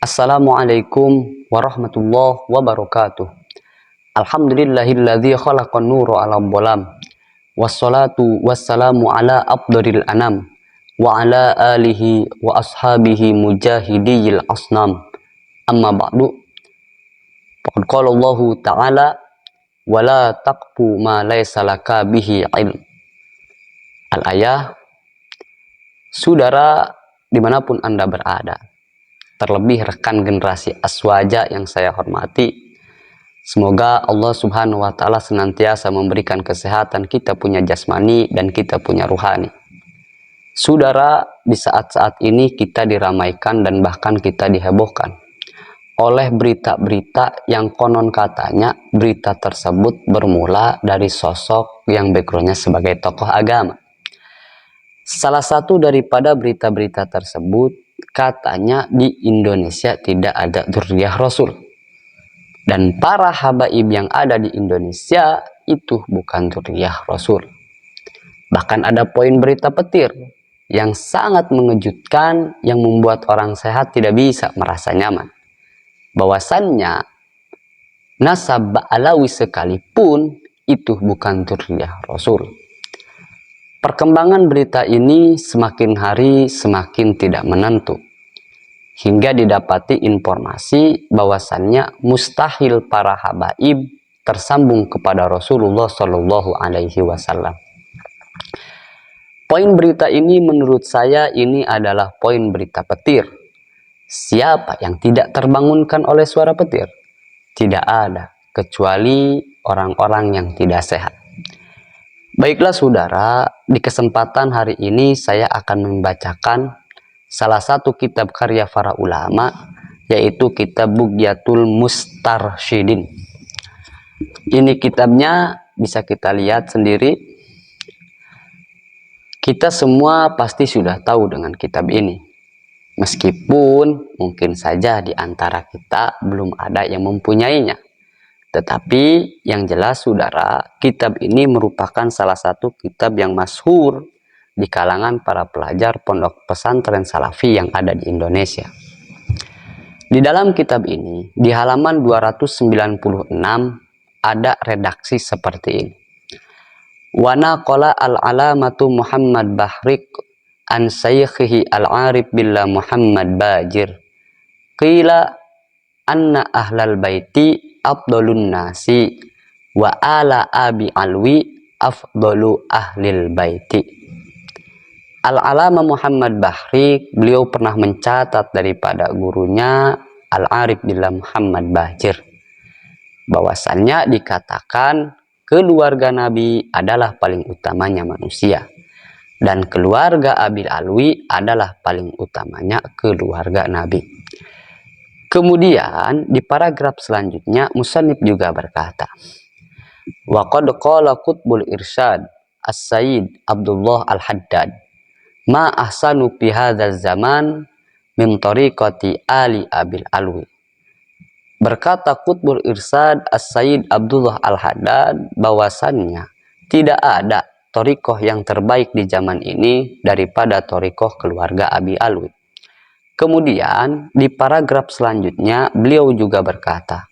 Assalamualaikum warahmatullahi wabarakatuh. Alhamdulillahilladzi khalaqan nura 'alam bolam. Wassalatu wassalamu ala afdhalil anam wa ala alihi wa ashabihi mujahidiyil asnam. Amma ba'du. Faqad qala Allah Ta'ala wa la taqfu ma laysa laka bihi ilm. Al-ayah. Saudara dimanapun Anda berada, terlebih rekan generasi Aswaja yang saya hormati, semoga Allah Subhanahu wa Ta'ala senantiasa memberikan kesehatan kita punya jasmani dan kita punya ruhani. Saudara, di saat-saat ini kita diramaikan dan bahkan kita dihebohkan oleh berita-berita yang konon katanya berita tersebut bermula dari sosok yang backgroundnya sebagai tokoh agama. Salah satu daripada berita-berita tersebut katanya di Indonesia tidak ada dzurriyyah Rasul. Dan para habaib yang ada di Indonesia itu bukan dzurriyyah Rasul. Bahkan ada poin berita petir yang sangat mengejutkan yang membuat orang sehat tidak bisa merasa nyaman. Bahwasannya nasab Alawi sekalipun itu bukan dzurriyyah Rasul. Perkembangan berita ini semakin hari semakin tidak menentu. Hingga didapati informasi bahwasannya mustahil para habaib tersambung kepada Rasulullah Shallallahu Alaihi Wasallam. Poin berita ini menurut saya ini adalah poin berita petir. Siapa yang tidak terbangunkan oleh suara petir? Tidak ada, kecuali orang-orang yang tidak sehat. Baiklah saudara, di kesempatan hari ini saya akan membacakan salah satu kitab karya para ulama, yaitu kitab Bughyatul Mustarsyidin. Ini kitabnya bisa kita lihat sendiri. Kita semua pasti sudah tahu dengan kitab ini. Meskipun mungkin saja di antara kita belum ada yang mempunyainya. Tetapi yang jelas saudara, kitab ini merupakan salah satu kitab yang masyhur di kalangan para pelajar pondok pesantren salafi yang ada di Indonesia. Di dalam kitab ini, di halaman 296 ada redaksi seperti ini. Wa naqala al-alamatu Muhammad Bahriq an sayyikhihi al-arif billah Muhammad Bajir. Qila anna ahlal baiti afdalun nasi wa ala abi alwi afdalu ahlil baiti. Al-alama Muhammad Bahri, beliau pernah mencatat daripada gurunya Al-Arif billah Muhammad Bajir bahwasannya dikatakan keluarga Nabi adalah paling utamanya manusia dan keluarga Abil Alwi adalah paling utamanya keluarga Nabi. Kemudian di paragraf selanjutnya musannif juga berkata, wa qad qala qutbul irsyad as-sayyid Abdullah al-Haddad ma ahsanu fi hadzal zaman min tariqati ali abil alwi. Berkata qutbul irsyad as-sayyid Abdullah al-Haddad bahwasannya tidak ada thariqah yang terbaik di zaman ini daripada thariqah keluarga Abi Alwi. Kemudian di paragraf selanjutnya beliau juga berkata,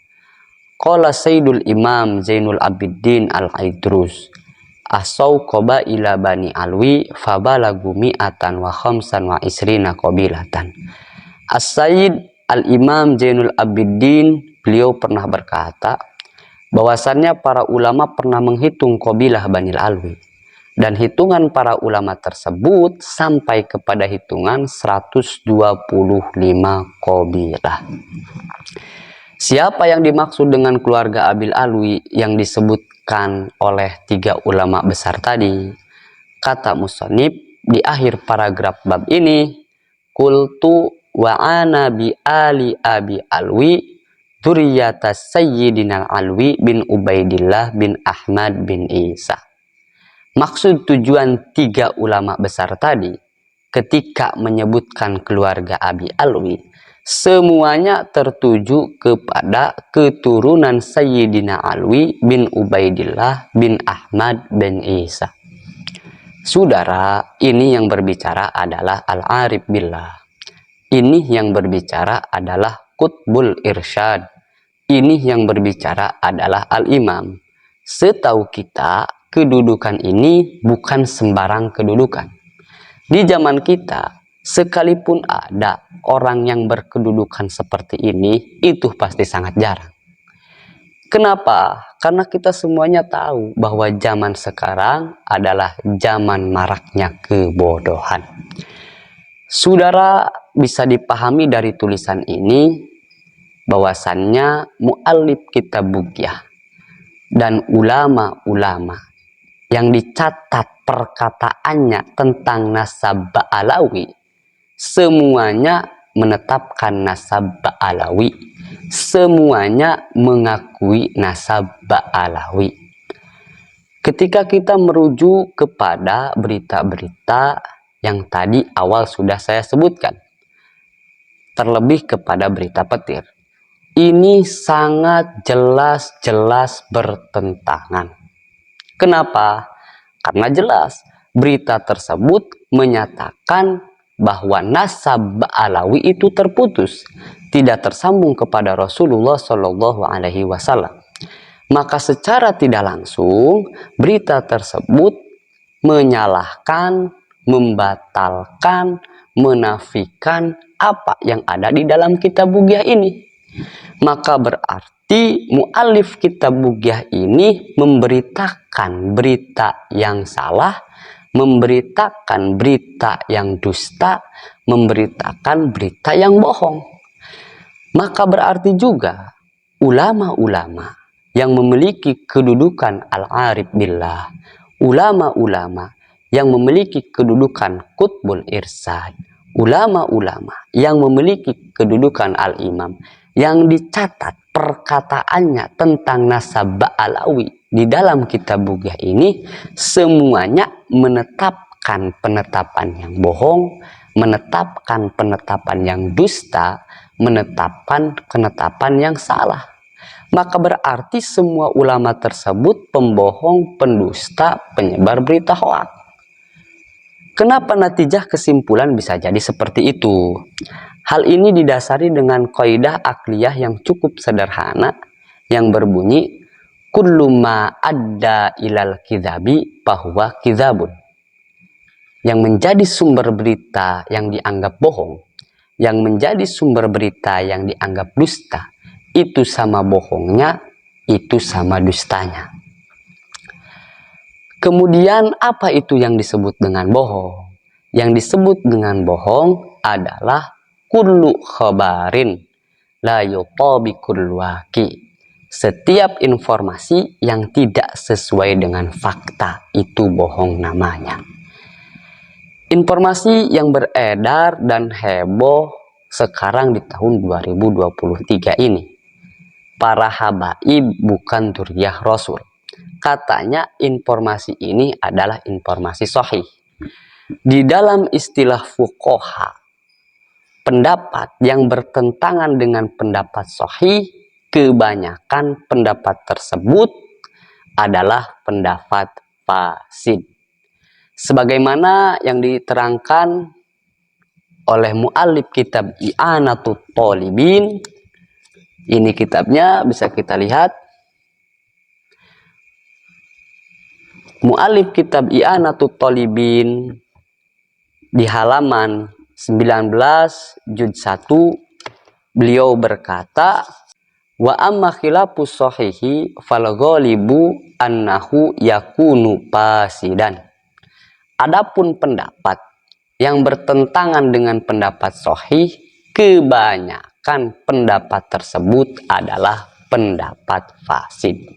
qala Sayyidul Imam Zainul Abidin Al-Aidrus asau qabaila bani Alwi fabalagu mi'atan wa khamsan wa isrina qabilatan. As-Sayyid Al-Imam Zainul Abidin beliau pernah berkata bahwasannya para ulama pernah menghitung qabilah Bani Alwi. Dan hitungan para ulama tersebut sampai kepada hitungan 125 qabilah. Siapa yang dimaksud dengan keluarga Abil Alwi yang disebutkan oleh tiga ulama besar tadi? Kata musannif di akhir paragraf bab ini, qultu wa ana bi ali Abi Alwi dzurriyyatas Sayyidina Alwi bin Ubaidillah bin Ahmad bin Isa. Maksud tujuan tiga ulama besar tadi ketika menyebutkan keluarga Abi Alwi, semuanya tertuju kepada keturunan Sayyidina Alwi bin Ubaidillah bin Ahmad bin Isa. Saudara, ini yang berbicara adalah Al-Arif Billah. Ini yang berbicara adalah Qutbul Irsyad. Ini yang berbicara adalah Al-Imam. Setahu kita, kedudukan ini bukan sembarang kedudukan. Di zaman kita, sekalipun ada orang yang berkedudukan seperti ini, itu pasti sangat jarang. Kenapa? Karena kita semuanya tahu bahwa zaman sekarang adalah zaman maraknya kebodohan. Saudara bisa dipahami dari tulisan ini bahwasannya muallif kitab Bughiyah dan ulama-ulama yang dicatat perkataannya tentang nasab Ba'alawi semuanya menetapkan nasab Ba'alawi, semuanya mengakui nasab Ba'alawi. Ketika kita merujuk kepada berita-berita yang tadi awal sudah saya sebutkan, terlebih kepada berita petir, ini sangat jelas-jelas bertentangan. Kenapa? Karena jelas berita tersebut menyatakan bahwa nasab Ba'alawi itu terputus, tidak tersambung kepada Rasulullah Shallallahu Alaihi Wasallam. Maka secara tidak langsung berita tersebut menyalahkan, membatalkan, menafikan apa yang ada di dalam kitab Bughiyah ini. Maka berarti muallif kitab Bughiyah ini memberitakan berita yang salah, memberitakan berita yang dusta, memberitakan berita yang bohong. Maka berarti juga ulama-ulama yang memiliki kedudukan al-arif billah, ulama-ulama yang memiliki kedudukan Qutbul Irsyad, ulama-ulama yang memiliki kedudukan al-imam, yang dicatat perkataannya tentang nasab Ba'alawi di dalam kitab Bughiyah ini, semuanya menetapkan penetapan yang bohong, menetapkan penetapan yang dusta, menetapkan penetapan yang salah. Maka berarti semua ulama tersebut pembohong, pendusta, penyebar berita hoaks. Kenapa natijah kesimpulan bisa jadi seperti itu? Hal ini didasari dengan kaidah akliyah yang cukup sederhana yang berbunyi kullu ma adda ilal kidzabi fahuwa kidzabun. Yang menjadi sumber berita yang dianggap bohong, yang menjadi sumber berita yang dianggap dusta, itu sama bohongnya, itu sama dustanya. Kemudian apa itu yang disebut dengan bohong? Yang disebut dengan bohong adalah kullu khabarin la yutabiqul waqi. Setiap informasi yang tidak sesuai dengan fakta itu bohong namanya. Informasi yang beredar dan heboh sekarang di tahun 2023 ini, para habaib bukan dzurriyyah Rasul. Katanya informasi ini adalah informasi sahih. Di dalam istilah fuqaha, pendapat yang bertentangan dengan pendapat sahih, kebanyakan pendapat tersebut adalah pendapat fasid. Sebagaimana yang diterangkan oleh muallif kitab I'anatut Thalibin, ini kitabnya bisa kita lihat. Muallif kitab I'anatut Thalibin di halaman 19 juz 1 beliau berkata, wa amma khilafus sahihi fal ghalibu annahu yakunu fasidan. Adapun pendapat yang bertentangan dengan pendapat sahih, kebanyakan pendapat tersebut adalah pendapat fasid.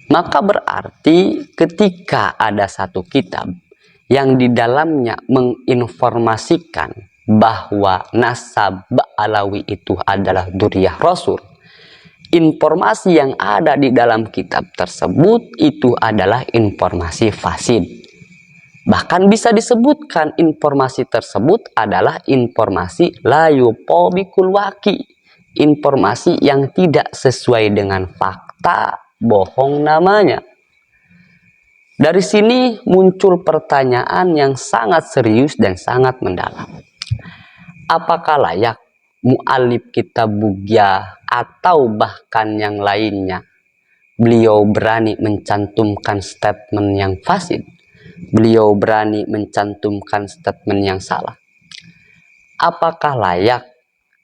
Maka berarti ketika ada satu kitab yang di dalamnya menginformasikan bahwa nasab Ba'alawi itu adalah dzurriyyah Rasul, informasi yang ada di dalam kitab tersebut itu adalah informasi fasid. Bahkan bisa disebutkan informasi tersebut adalah informasi la yutabiqul waqi, informasi yang tidak sesuai dengan fakta, bohong namanya. Dari sini muncul pertanyaan yang sangat serius dan sangat mendalam. apakah layak mu'alif kitab Bughya atau bahkan yang lainnya beliau berani mencantumkan statement yang fasid, beliau berani mencantumkan statement yang salah? Apakah layak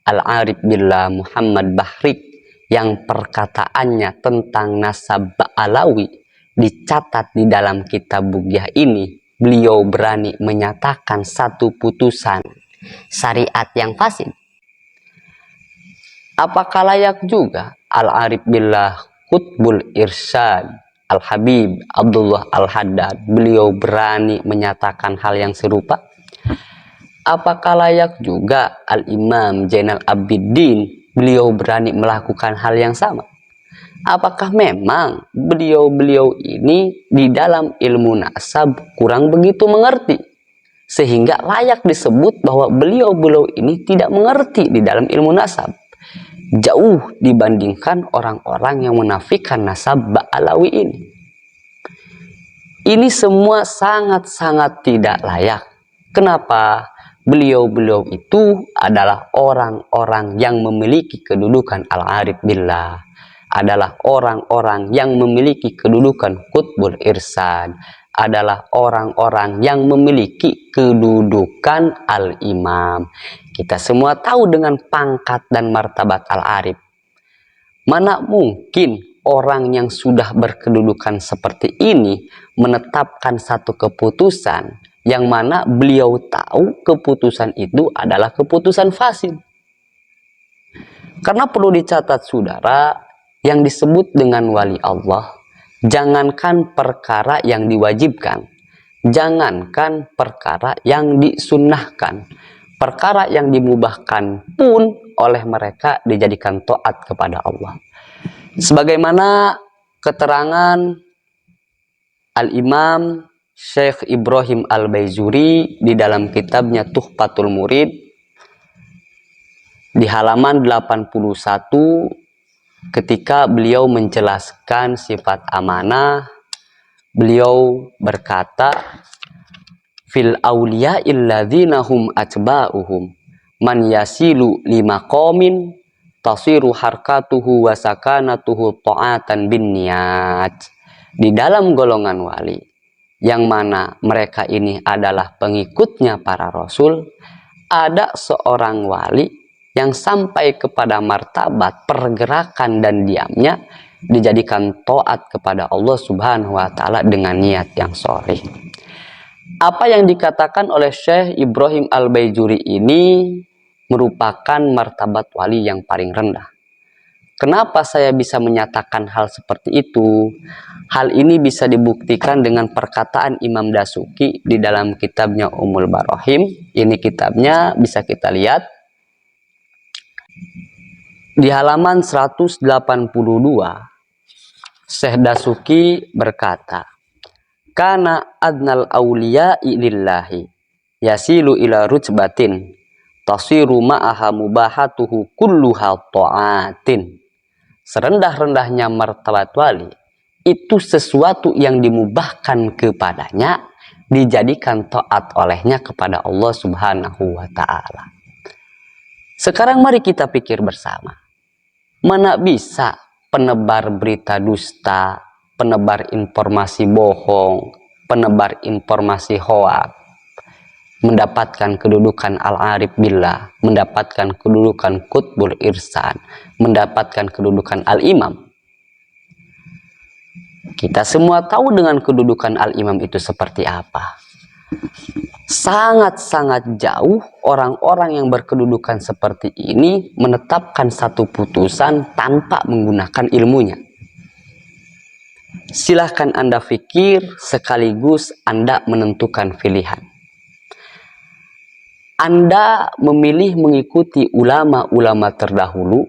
Al-Arif Billah Muhammad Bahri yang perkataannya tentang nasab Ba'alawi dicatat di dalam kitab Bughya ini, beliau berani menyatakan satu putusan syariat yang fasid? Apakah layak juga Al-Arif Billah Qutbul Irsyad Al-Habib Abdullah Al-Haddad beliau berani menyatakan hal yang serupa? Apakah layak juga Al-Imam Zainal Abidin beliau berani melakukan hal yang sama? Apakah memang beliau-beliau ini di dalam ilmu nasab kurang begitu mengerti sehingga layak disebut bahwa beliau-beliau ini tidak mengerti di dalam ilmu nasab, jauh dibandingkan orang-orang yang menafikan nasab Ba'alawi ini? Ini semua sangat-sangat tidak layak. Kenapa? Beliau-beliau itu adalah orang-orang yang memiliki kedudukan Al-Arif Billah, adalah orang-orang yang memiliki kedudukan Qutbul Irsyad, adalah orang-orang yang memiliki kedudukan Al-Imam. Kita semua tahu dengan pangkat dan martabat Al-Arif. Mana mungkin orang yang sudah berkedudukan seperti ini menetapkan satu keputusan yang mana beliau tahu keputusan itu adalah keputusan fasid? Karena perlu dicatat saudara, yang disebut dengan wali Allah, jangankan perkara yang diwajibkan, jangankan perkara yang disunnahkan, perkara yang dimubahkan pun oleh mereka dijadikan taat kepada Allah. Sebagaimana keterangan Al-Imam Syekh Ibrahim Al-Baizuri di dalam kitabnya Tuhfatul Murid di halaman 81 ketika beliau menjelaskan sifat amanah, beliau berkata, fil awliya'il ladzina hum atba'uhum man yasilu lima qaumin tasiru harkatuhu wa sakanatuhu ta'atan bin niyat. Di dalam golongan wali yang mana mereka ini adalah pengikutnya para rasul, ada seorang wali yang sampai kepada martabat pergerakan dan diamnya dijadikan taat kepada Allah Subhanahu wa taala dengan niat yang sholih. Apa yang dikatakan oleh Syekh Ibrahim Al-Baizuri ini merupakan martabat wali yang paling rendah. Kenapa saya bisa menyatakan hal seperti itu? Hal ini bisa dibuktikan dengan perkataan Imam Dasuki di dalam kitabnya Ummul Barahim. Ini kitabnya bisa kita lihat di halaman 182. Syekh Dasuki berkata, kana adnal awliya'i lillahi yasilu ila rutbatin tasiru ma'aha mubahatuhu kulluha ta'atin. Serendah-rendahnya martabat wali itu sesuatu yang dimubahkan kepadanya dijadikan taat olehnya kepada Allah Subhanahu wa ta'ala. Sekarang mari kita pikir bersama, mana bisa penebar berita dusta, penebar informasi bohong, penebar informasi hoak mendapatkan kedudukan Al-Arif Billah, mendapatkan kedudukan Qutbul Irsyad, mendapatkan kedudukan Al-Imam? Kita semua tahu dengan kedudukan Al-Imam itu seperti apa. Sangat-sangat jauh orang-orang yang berkedudukan seperti ini menetapkan satu putusan tanpa menggunakan ilmunya. Silahkan Anda pikir sekaligus Anda menentukan pilihan. Anda memilih mengikuti ulama-ulama terdahulu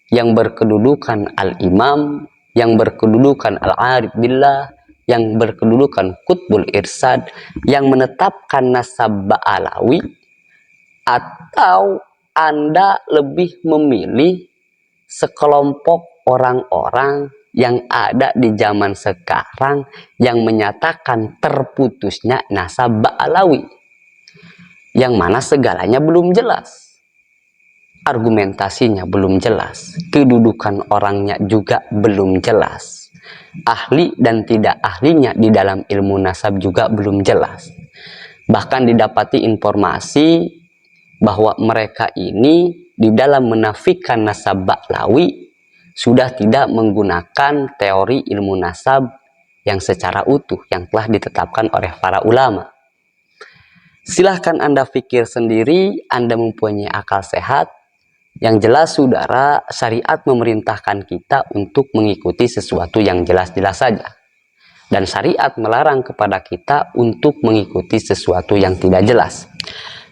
yang berkedudukan Al-Imam, yang berkedudukan Al-Arif Billah, yang berkedudukan Qutbul Irsyad, yang menetapkan nasab Ba'alawi, atau Anda lebih memilih sekelompok orang-orang yang ada di zaman sekarang yang menyatakan terputusnya nasab Ba'alawi, yang mana segalanya belum jelas. argumentasinya belum jelas, kedudukan orangnya juga belum jelas, ahli dan tidak ahlinya di dalam ilmu nasab juga belum jelas. Bahkan didapati informasi bahwa mereka ini di dalam menafikan nasab Ba'lawi sudah tidak menggunakan teori ilmu nasab yang secara utuh yang telah ditetapkan oleh para ulama. Silahkan Anda pikir sendiri, Anda mempunyai akal sehat. Yang jelas saudara, syariat memerintahkan kita untuk mengikuti sesuatu yang jelas-jelas saja. Dan syariat melarang kepada kita untuk mengikuti sesuatu yang tidak jelas.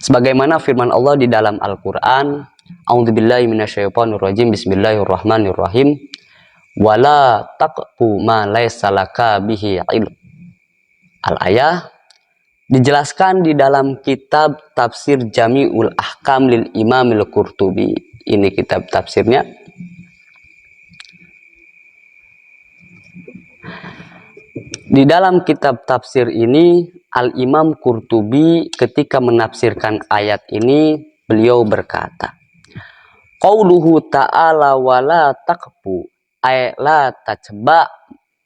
Sebagaimana firman Allah di dalam Al-Quran, A'udzubillahi minasyaitonirrajim, Bismillahirrahmanirrahim, wala taqfu ma laysa laka bihi ilm. Al-ayah dijelaskan di dalam kitab tafsir Jami'ul Ahkam lil Imamil Qurtubi. Ini kitab tafsirnya. Di dalam kitab tafsir ini, Al-Imam Qurtubi ketika menafsirkan ayat ini, beliau berkata, Qauluhu ta'ala wa la taqfu ay la tajba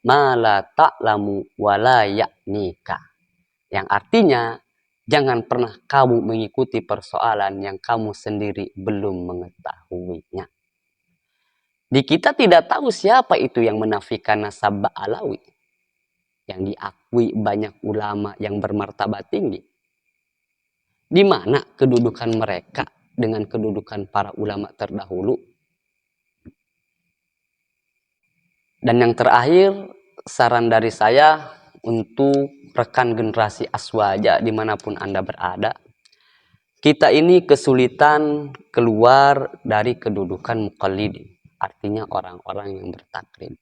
ma la ta'lamu wa la ya'nika. Yang artinya, jangan pernah kamu mengikuti persoalan yang kamu sendiri belum mengetahuinya. Di kita tidak tahu siapa itu yang menafikan nasab Ba'lawi, yang diakui banyak ulama yang bermartabat tinggi. Di mana kedudukan mereka dengan kedudukan para ulama terdahulu? Dan yang terakhir, saran dari saya untuk rekan generasi Aswaja dimanapun Anda berada, kita ini kesulitan keluar dari kedudukan muqallidin, artinya orang-orang yang bertaklid.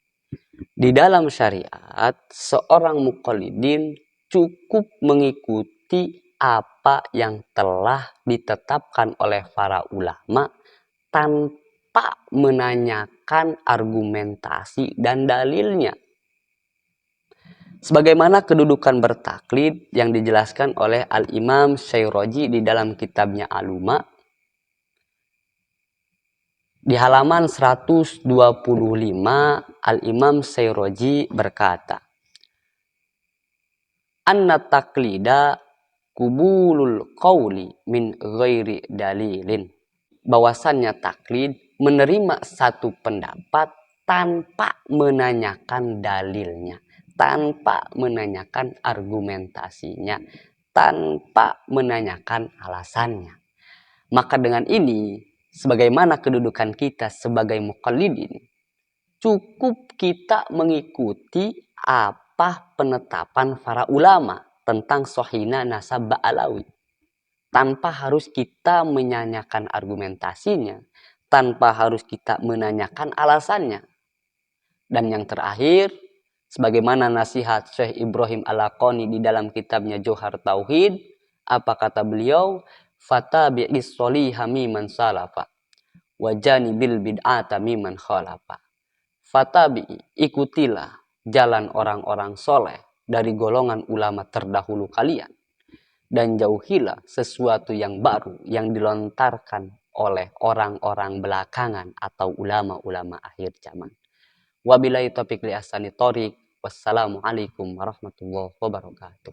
Di dalam syariat, seorang muqallidin cukup mengikuti apa yang telah ditetapkan oleh para ulama tanpa menanyakan argumentasi dan dalilnya. Sebagaimana kedudukan bertaklid yang dijelaskan oleh Al-Imam Syairoji di dalam kitabnya Aluma. Di halaman 125, Al-Imam Syairoji berkata, Anna taklida kubulul qawli min ghairi dalilin. Bahwasannya taklid menerima satu pendapat tanpa menanyakan dalilnya, tanpa menanyakan argumentasinya, tanpa menanyakan alasannya. Maka dengan ini, sebagaimana kedudukan kita sebagai muqallidin, cukup kita mengikuti apa penetapan para ulama tentang sahihna nasab Ba'lawi, tanpa harus kita menanyakan argumentasinya, tanpa harus kita menanyakan alasannya. Dan yang terakhir, sebagaimana nasihat Syekh Ibrahim Al-Laqani di dalam kitabnya Johar Tauhid, apa kata beliau? Fatabi'is sholiha miman salafa wajani bil bid'ata miman khalafa. Fatabi'i, ikutilah jalan orang-orang soleh dari golongan ulama terdahulu kalian, dan jauhilah sesuatu yang baru yang dilontarkan oleh orang-orang belakangan atau ulama-ulama akhir zaman. Wabillahi taufiq li ahsani thoriq. Wassalamualaikum warahmatullahi wabarakatuh.